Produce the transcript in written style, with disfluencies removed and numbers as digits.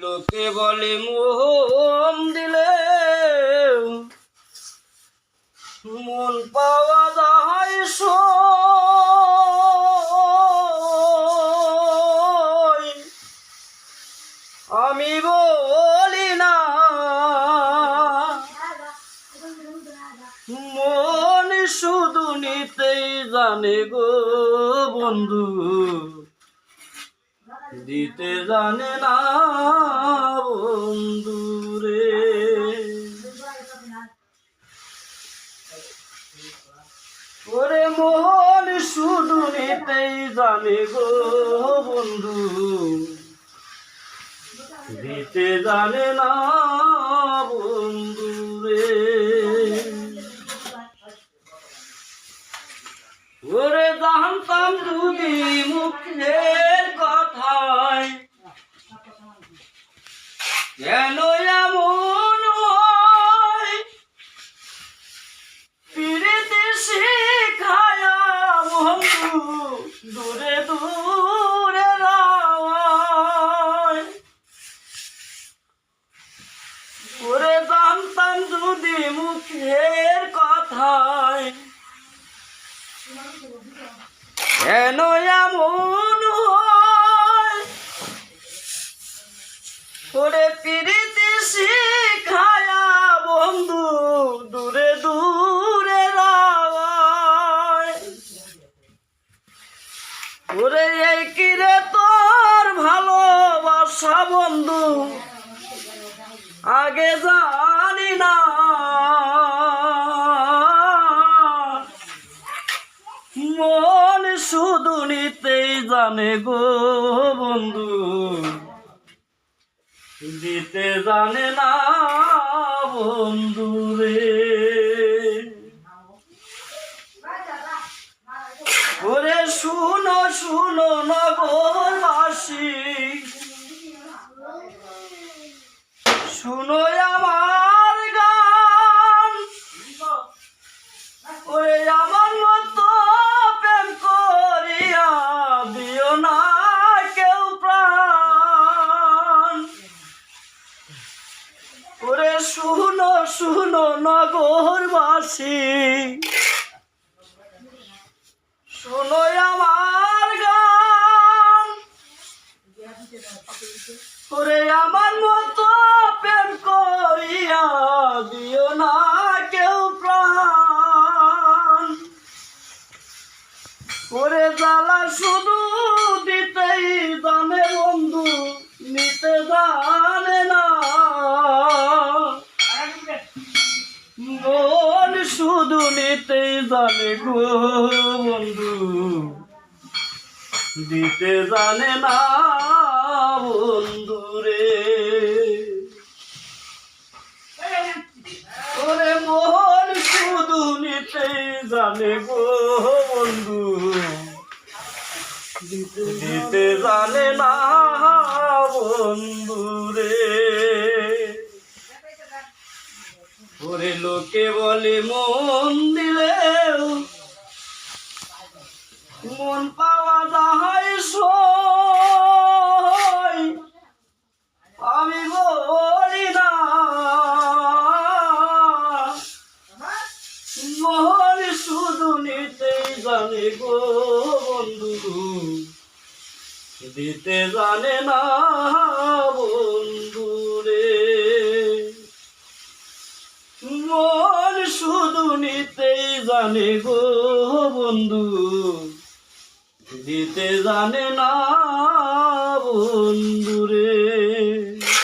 লোকে বলে মোহন দিলে মন পাওয়া যায় সই। আমি বলি না মন শুধু নিতেই জানে গো বন্ধু, দিতে জানে না বন্ধু রে। ওরে মন শুধু নিতেই জানে গো বন্ধু, দিতে জানে না বন্ধু রে। ওরে জানতাম যদি মুখের কথায় কেন এমন হয়, পিরিতি শিখায়া বন্ধু দূরে দূরে রায়। ওরে জানতাম যদি মুখের কথায় কেন এমন হয়, ওরে পিরিতি শিখায়া বন্ধু দূরে দূরে রায়। ওরে এই কিরে তোর ভালোবাসা বন্ধু আগে জানি না, মন শুধু নিতেই জানে গো বন্ধু, দিতে জানে না বন্ধু রে। ওরে শুনো শুনো নগরবাসী, শুনো আমার গান। ওরে আমার মতো প্রেম করিয়া দিও না কেউ প্রাণ। ওরে শুনো শুনো নগরবাসী, শুনো আমার গান। ওরে আমার মতো প্রেম করিয়া দিও না কেউ প্রাণ। ওরে জ্বালা শুধু দিতেই জানে বন্ধু, নিতে জানে না। মন শুধু নিতেই জানে গো বন্ধু, দিতে জানে না বন্ধু রে। ওরে মন শুধু নিতেই জানে গো বন্ধু, দিতে জানে না বন্ধু রে। ওরে লোকে বলে মন দিলে মন পাওয়া যায় সই। আমি বলি না মন শুধু নিতেই জানে গো বন্ধু, দিতে জানে না বন্ধু রে। মন শুধু নিতেই জানে গো বন্ধু, দিতে জানে না বন্ধু।